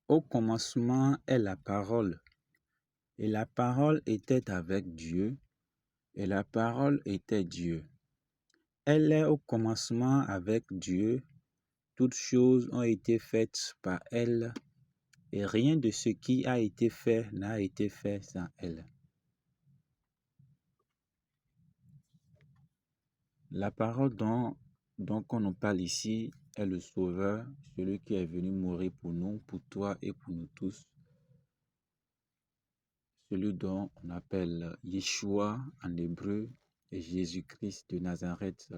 Au commencement est la parole, et la parole était avec Dieu, et la parole était Dieu. Elle est au commencement avec Dieu. Toutes choses ont été faites par elle, et rien de ce qui a été fait n'a été fait sans elle. La parole dont on nous parle ici est le Sauveur, celui qui est venu mourir pour nous, pour toi et pour nous tous. Celui dont on appelle Yeshua en hébreu et Jésus-Christ de Nazareth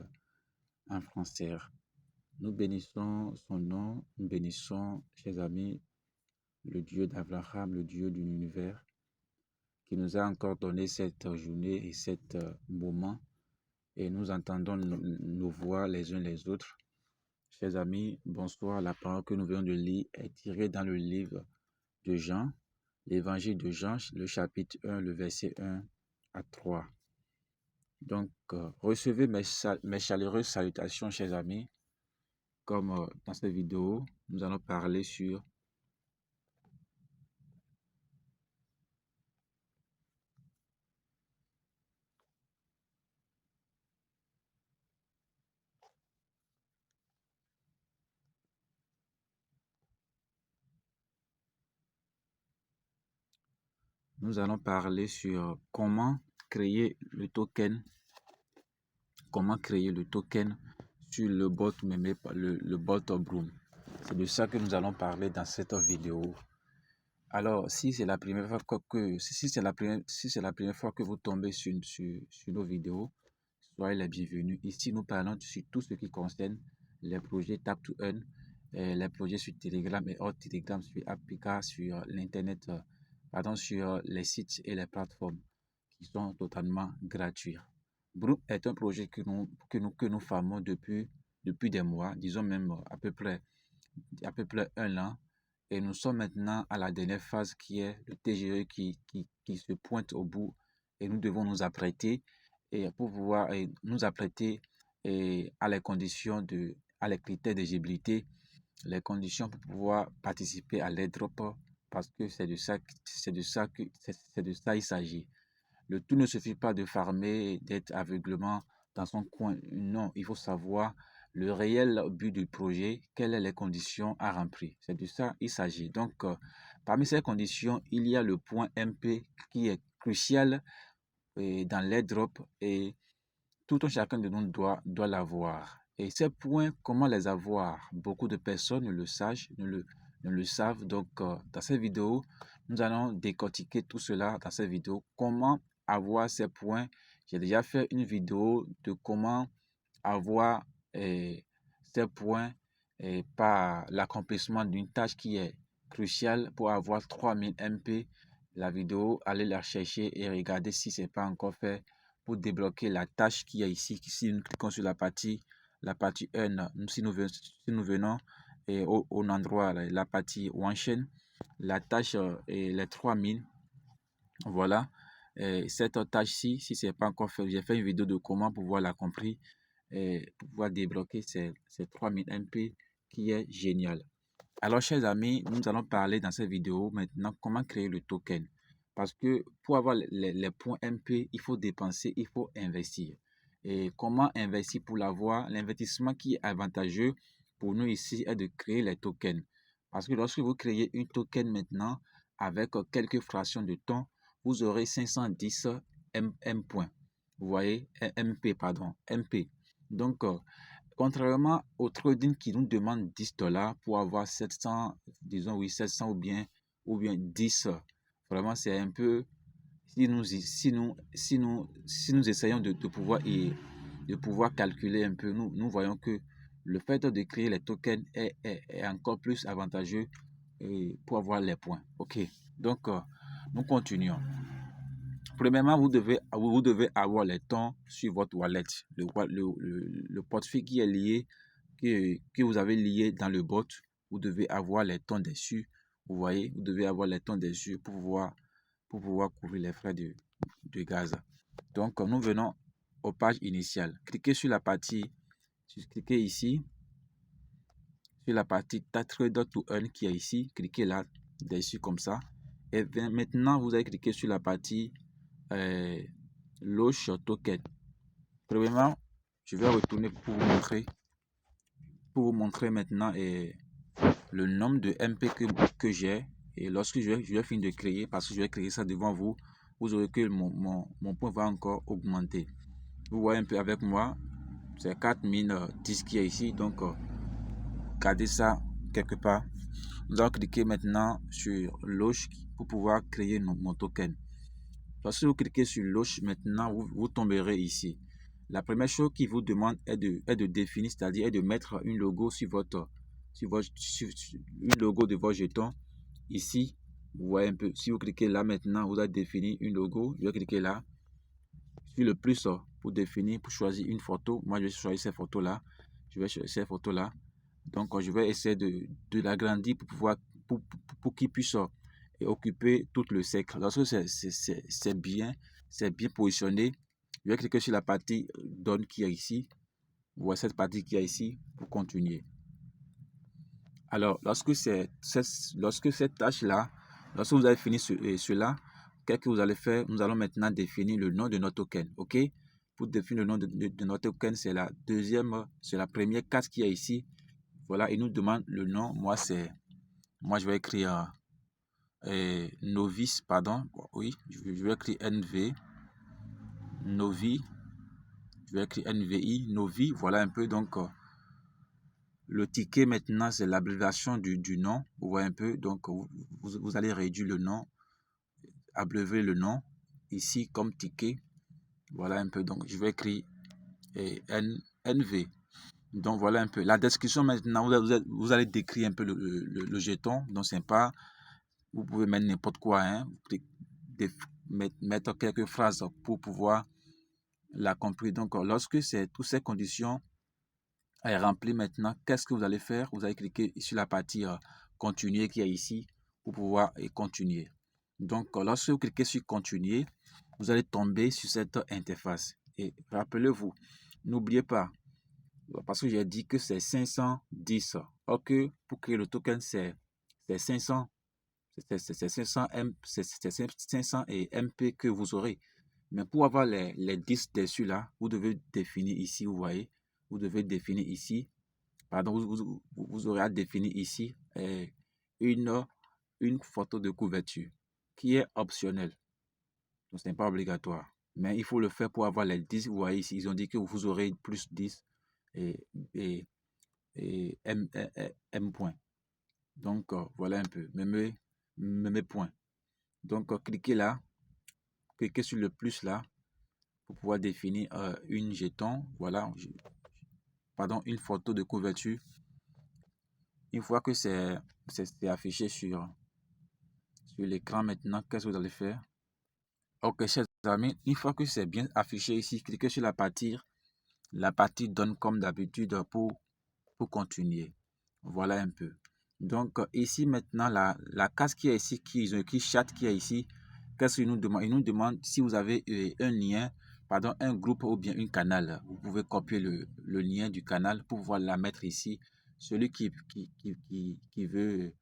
en français. Nous bénissons son nom, nous bénissons, chers amis, le Dieu d'Abraham, le Dieu de l'univers, qui nous a encore donné cette journée et cet moment, et nous entendons nos voix les uns les autres. Chers amis, bonsoir. La parole que nous venons de lire est tirée dans le livre de Jean, l'évangile de Jean, le chapitre 1, le verset 1 à 3. Donc, recevez mes chaleureuses salutations, chers amis. Comme dans cette vidéo, nous allons parler sur comment créer le token, sur le bot le bot Broom. C'est de ça que nous allons parler dans cette vidéo. Alors, si c'est la première fois que vous tombez sur nos vidéos, soyez les bienvenus. Ici, nous parlons sur tout ce qui concerne les projets Tap to Earn, les projets sur Telegram et hors Telegram, sur APK, sur l'Internet, sur les sites et les plateformes qui sont totalement gratuits. Broom est un projet que nous formons depuis des mois, disons même à peu près 1 an. Et nous sommes maintenant à la dernière phase qui est le TGE qui se pointe au bout, et nous devons nous apprêter pour pouvoir nous apprêter à les conditions à les critères d'éligibilité, les conditions pour pouvoir participer à l'airdrop, parce que c'est de ça il s'agit. Le tout ne suffit pas de farmer, d'être aveuglement dans son coin. Non, il faut savoir le réel but du projet, quelles sont les conditions à remplir. C'est de ça il s'agit. Donc, parmi ces conditions, il y a le point MP qui est crucial dans l'airdrop, et tout un chacun de nous doit l'avoir. Et ces points, comment les avoir? Beaucoup de personnes ne le savent. Donc, dans cette vidéo, nous allons décortiquer tout cela dans cette vidéo. Comment avoir ces points? J'ai déjà fait une vidéo de comment avoir ces points par l'accomplissement d'une tâche qui est cruciale pour avoir 3000 MP. La vidéo, allez la chercher et regardez si ce n'est pas encore fait pour débloquer la tâche qui est ici. Si nous cliquons sur la partie 1, si nous venons au endroit, la partie One Chain, la tâche et les 3000, voilà. Cette tâche-ci, si ce n'est pas encore fait, j'ai fait une vidéo de comment pouvoir l'accomplir et pouvoir débloquer ces 3000 MP qui est génial. Alors, chers amis, nous allons parler dans cette vidéo maintenant comment créer le token. Parce que pour avoir les points MP, il faut dépenser, il faut investir. Et comment investir pour l'avoir? L'investissement qui est avantageux pour nous ici est de créer les tokens. Parce que lorsque vous créez une token maintenant, avec quelques fractions de temps, vous aurez 510 M points. Vous voyez, MP, pardon, MP. Donc, contrairement au trading qui nous demande 10 $ pour avoir 700, disons oui, 700 ou bien 10, vraiment c'est un peu, si nous essayons de pouvoir calculer un peu, nous voyons que le fait de créer les tokens est encore plus avantageux pour avoir les points. Ok, donc nous continuons. Premièrement, vous devez avoir les tons sur votre wallet, le portefeuille qui est lié, que vous avez lié dans le bot. Vous devez avoir les tons dessus. Vous voyez, vous devez avoir les tons dessus pour pouvoir couvrir les frais de gaz. Donc, nous venons aux pages initiales. Cliquez ici, sur la partie Trade to Earn qui est ici. Cliquez là. dessus comme ça. Et bien, maintenant, vous allez cliquer sur la partie Loge Token. Premièrement, je vais retourner pour vous montrer maintenant le nombre de MP que j'ai. Et lorsque je vais finir de créer, parce que je vais créer ça devant vous, vous aurez que mon point va encore augmenter. Vous voyez un peu avec moi, c'est 4010 qui est ici. Donc, gardez ça quelque part. Nous allons cliquer maintenant sur Loge pour pouvoir créer mon token. Lorsque vous cliquez sur Loge, maintenant, vous tomberez ici. La première chose qu'il vous demande est de définir, c'est-à-dire de mettre une logo sur une logo de votre jeton. Ici, vous voyez un peu, si vous cliquez là maintenant, vous avez défini une logo. Je vais cliquer là, sur le plus pour définir, pour choisir une photo. Moi, je vais choisir cette photo-là. Je vais choisir cette photo-là. Donc, je vais essayer de l'agrandir pour pouvoir, pour qu'il puisse occuper tout le cercle. Lorsque c'est bien positionné, je vais cliquer sur la partie donne qui est ici. Vous voyez cette partie qui est ici pour continuer. Alors, lorsque cette tâche-là, lorsque vous avez fini cela, qu'est-ce que vous allez faire? Nous allons maintenant définir le nom de notre token. OK? Pour définir le nom de notre token, c'est la première case qui est ici. Voilà, il nous demande le nom. Moi, je vais écrire novice, pardon. Oui, je vais écrire NV, Novi. Je vais écrire NVI, Novi. Voilà un peu. Donc, le ticket maintenant, c'est l'abréviation du nom. Vous voyez un peu. Donc, vous allez réduire le nom, abrévier le nom ici comme ticket. Voilà un peu. Donc, je vais écrire NV. Donc, voilà un peu. La description maintenant, vous allez décrire un peu le jeton. Donc, c'est pas. Vous pouvez mettre n'importe quoi. Hein. Mettre quelques phrases pour pouvoir la comprendre. Donc, lorsque toutes ces conditions est remplies maintenant, qu'est-ce que vous allez faire? Vous allez cliquer sur la partie continuer qui est ici pour pouvoir continuer. Donc, lorsque vous cliquez sur continuer, vous allez tomber sur cette interface. Et rappelez-vous, n'oubliez pas, parce que j'ai dit que c'est 510. Ok, pour créer le token, c'est 500. C'est 500 et MP que vous aurez. Mais pour avoir les 10 dessus là, vous devez définir ici, vous voyez. Vous devez définir ici. Pardon, vous aurez à définir ici une photo de couverture qui est optionnelle. Donc, ce n'est pas obligatoire. Mais il faut le faire pour avoir les 10. Vous voyez ici, ils ont dit que vous aurez plus 10 et, et, et M points. Donc, voilà un peu. Mes points. Donc, cliquez là. Cliquez sur le plus là pour pouvoir définir une jeton. Voilà. Pardon, une photo de couverture. Une fois que c'est affiché sur l'écran maintenant, qu'est-ce que vous allez faire? Ok, chers amis, une fois que c'est bien affiché ici, cliquez sur la partie donne comme d'habitude pour continuer. Voilà un peu. Donc, ici maintenant, la case qui est ici, ils ont écrit chat qui est ici, qu'est-ce qu'ils nous demandent? Ils nous demandent si vous avez un lien, pardon, un groupe ou bien un canal. Vous pouvez copier le lien du canal pour pouvoir la mettre ici. Celui qui veut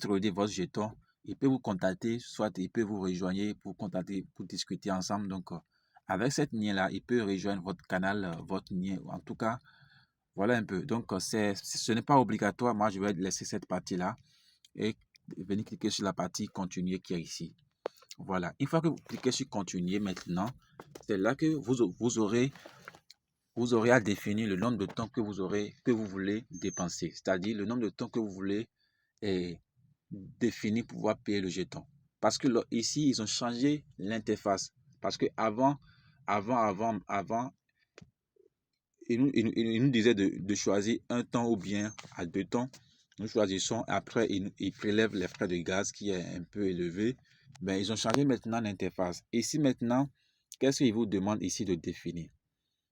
trader votre jeton, il peut vous contacter, soit il peut vous rejoindre pour contacter, pour discuter ensemble. Donc, avec cette lien-là, il peut rejoindre votre canal, votre lien. En tout cas, voilà un peu. Donc, ce n'est pas obligatoire. Moi, je vais laisser cette partie-là et venir cliquer sur la partie continuer qui est ici. Voilà. Une fois que vous cliquez sur continuer maintenant, c'est là que vous aurez à définir le nombre de temps que vous voulez dépenser. C'est-à-dire le nombre de temps que vous voulez définir pour pouvoir payer le jeton. Parce que ici, ils ont changé l'interface. Parce que avant, il nous disait de choisir un temps ou bien à 2 temps. Nous choisissons. Après, il prélève les frais de gaz qui est un peu élevé. Mais ils ont changé maintenant l'interface. Ici maintenant, qu'est-ce qu'il vous demande ici de définir?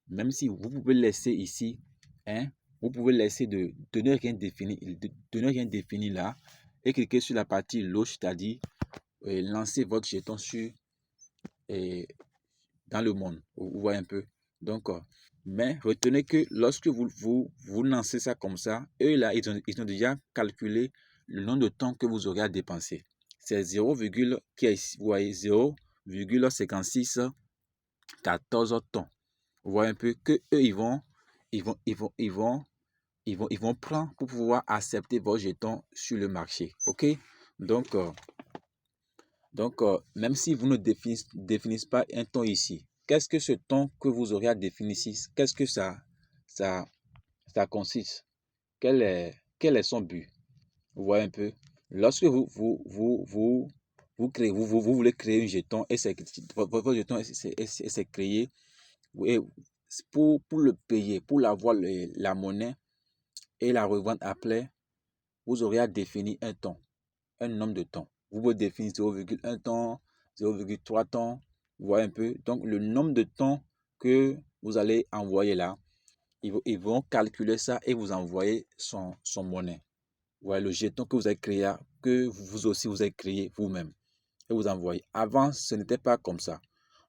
Même si vous pouvez laisser ici, hein, vous pouvez laisser de ne rien définir là et cliquer sur la partie loge, c'est-à-dire lancer votre jeton dans le monde. Vous voyez un peu. Donc, mais retenez que lorsque vous lancez ça comme ça, eux là, ils ont déjà calculé le nombre de temps que vous aurez à dépenser. C'est 0, qui est ici, vous voyez, 0,5614 temps. Vous voyez un peu que eux, ils vont prendre pour pouvoir accepter vos jetons sur le marché. OK? Donc, même si vous ne définissez pas un temps ici, qu'est-ce que ce temps que vous aurez à définir ici, qu'est-ce que ça, ça consiste? Quel est son but? Vous voyez un peu? Lorsque vous voulez créer un jeton et votre jeton c'est créé, et pour le payer, pour l'avoir la monnaie et la revendre après, vous aurez à définir un temps, un nombre de temps. Vous pouvez définir 0,1 temps, 0,3 temps, vous voyez un peu. Donc, le nombre de temps que vous allez envoyer là, ils vont calculer ça et vous envoyer son monnaie. Vous voyez, le jeton que vous avez créé, que vous aussi vous avez créé vous-même et vous envoyez. Avant, ce n'était pas comme ça.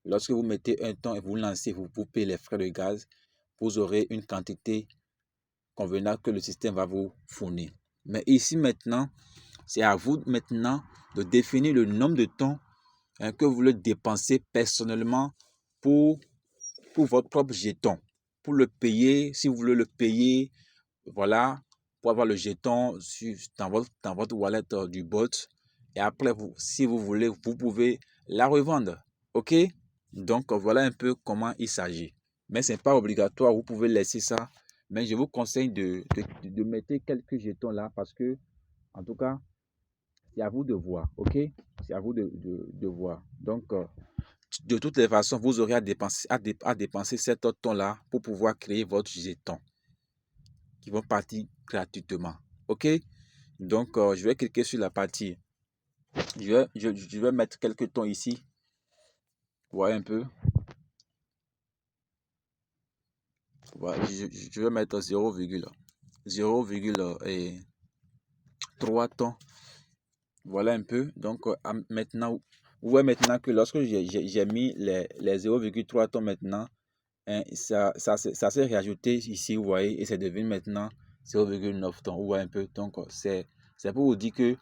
Lorsque vous mettez un temps et vous lancez, vous payez les frais de gaz, vous aurez une quantité convenable que le système va vous fournir. Mais ici maintenant, c'est à vous maintenant de définir le nombre de temps que vous voulez dépenser personnellement pour votre propre jeton. Pour le payer, si vous voulez le payer, voilà, pour avoir le jeton dans votre wallet du bot. Et après, si vous voulez, vous pouvez la revendre. OK? Donc, voilà un peu comment il s'agit. Mais ce n'est pas obligatoire, vous pouvez laisser ça. Mais je vous conseille de mettre quelques jetons là parce que, en tout cas, c'est à vous de voir. OK? C'est à vous de voir. Donc, de toutes les façons, vous aurez à dépenser cet temps-là pour pouvoir créer votre jeton qui vont partir gratuitement. OK? Donc, je vais cliquer sur la partie. Je vais mettre quelques temps ici. Vous voyez un peu. Voilà, je vais mettre 0,3 temps. Voilà un peu. Donc, maintenant, vous voyez maintenant que lorsque j'ai mis les 0,3 temps maintenant, hein, ça s'est rajouté ici, vous voyez, et c'est devenu maintenant 0,9 temps. Vous voyez un peu. Donc, c'est pour vous dire que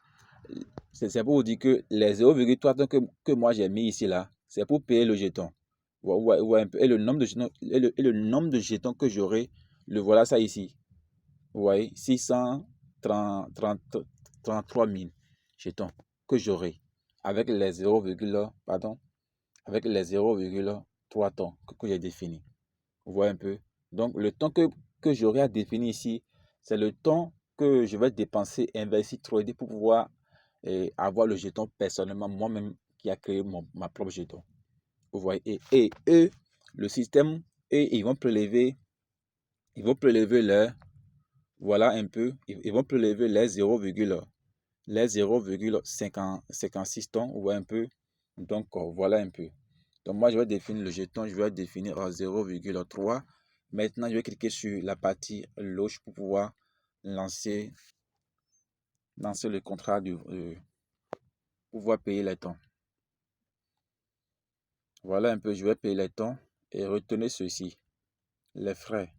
les 0,3 temps que moi j'ai mis ici là, c'est pour payer le jeton. Ouais, un peu. Et le nombre de jetons, et le nombre de jetons que j'aurai, le voilà ça ici. Vous voyez, 633 000 jetons que j'aurai avec les 0,3 temps que j'ai défini. Vous voyez un peu. Donc, le temps que j'aurai à définir ici, c'est le temps que je vais dépenser, investir, trader pour pouvoir avoir le jeton personnellement, moi-même qui a créé ma propre jeton. Vous voyez. Et eux, le système, et ils vont prélever leur, voilà un peu, ils vont prélever les 0,56 temps, vous voyez un peu. Donc, voilà un peu. Donc, moi, je vais définir le jeton, je vais définir 0,3. Maintenant, je vais cliquer sur la partie loge pour pouvoir lancer le contrat pour pouvoir payer les temps. Voilà un peu, je vais payer les temps et retenez ceci, les frais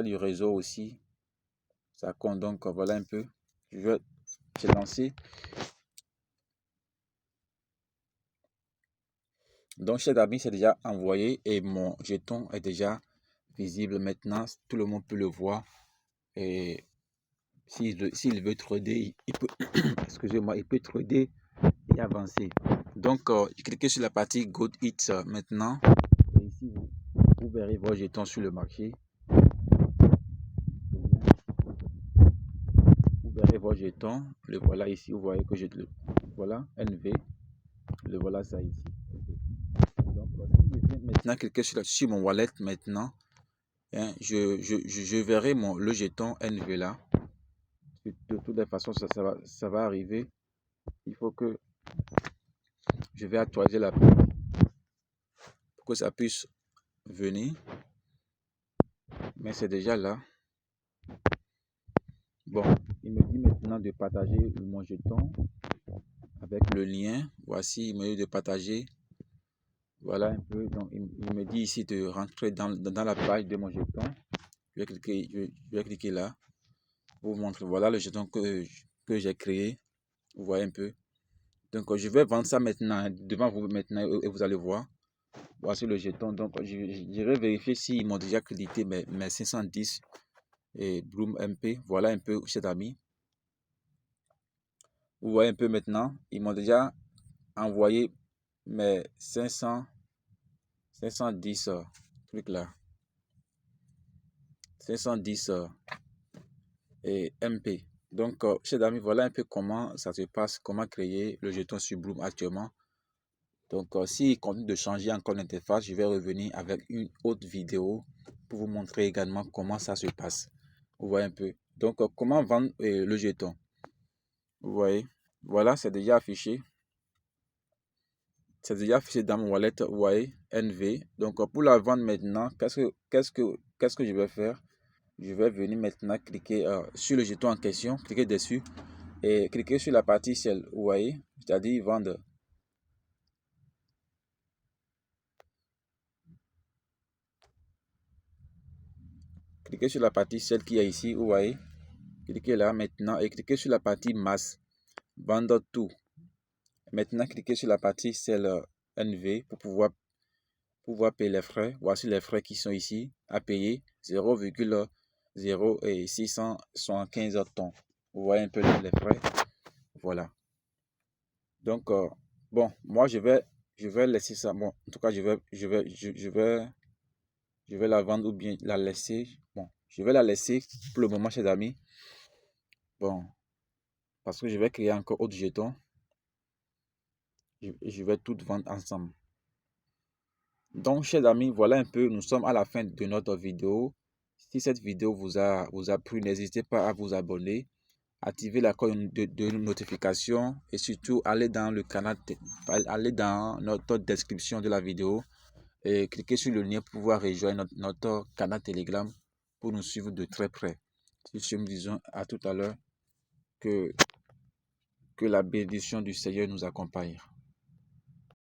du réseau aussi, ça compte. Donc, voilà un peu, j'ai lancé. Donc, chers amis, c'est déjà envoyé et mon jeton est déjà visible maintenant. Tout le monde peut le voir. Et s'il veut trader, il peut, excusez-moi, il peut trader et avancer. Donc, cliquez sur la partie Go It maintenant. Et ici, vous verrez vos jetons sur le marché. Vous verrez vos jetons. Le voilà ici. Vous voyez que voilà, NV. Le voilà ça ici. Donc, si je viens maintenant cliquer sur mon wallet maintenant, hein, je verrai le jeton NV là. De toutes les façons, ça va arriver. Il faut que je vais actualiser la page pour que ça puisse venir. Mais c'est déjà là. Bon, il me dit maintenant de partager mon jeton avec le lien. Voici, il me dit de partager. Voilà un peu. Donc, il me dit ici de rentrer dans la page de mon jeton. Je vais cliquer là pour vous montrer. Voilà le jeton que que j'ai créé. Vous voyez un peu. Donc, je vais vendre ça maintenant, devant vous maintenant, et vous allez voir. Voici le jeton. Donc, j'irai vérifier s'ils m'ont déjà crédité mes 510 et Bloom MP. Voilà un peu, chers amis. Vous voyez un peu maintenant, ils m'ont déjà envoyé mes 510 trucs là. 510 et MP. Donc, chers amis, voilà un peu comment ça se passe, comment créer le jeton sur Bloom actuellement. Donc, s'il continue de changer encore l'interface, je vais revenir avec une autre vidéo pour vous montrer également comment ça se passe. Vous voyez un peu. Donc, comment vendre le jeton. Vous voyez. Voilà, c'est déjà affiché. C'est déjà affiché dans mon wallet, vous voyez, NV. Donc, pour la vendre maintenant, qu'est-ce que je vais faire? Je vais venir maintenant cliquer sur le jeton en question, cliquer dessus et cliquer sur la partie celle, vous voyez, c'est-à-dire vendre. Cliquez sur la partie celle qui est ici, vous voyez. Cliquez là maintenant et cliquez sur la partie masse, vendre tout. Maintenant, cliquez sur la partie celle NV pour pouvoir payer les frais. Voici les frais qui sont ici à payer 0,0675 tonnes. Vous voyez un peu les frais. Voilà. Donc, bon, moi je vais laisser ça. Bon, en tout cas, je vais la vendre ou bien la laisser. Bon, je vais la laisser pour le moment, chers amis. Bon, parce que je vais créer encore autre jetons. Je vais tout vendre ensemble. Donc, chers amis, voilà un peu, nous sommes à la fin de notre vidéo. Si cette vidéo vous a plu, n'hésitez pas à vous abonner, activer la cloche de notification et surtout aller dans le canal, aller dans notre description de la vidéo et cliquez sur le lien pour pouvoir rejoindre notre canal Telegram pour nous suivre de très près. Sur ce, nous disons à tout à l'heure que la bénédiction du Seigneur nous accompagne.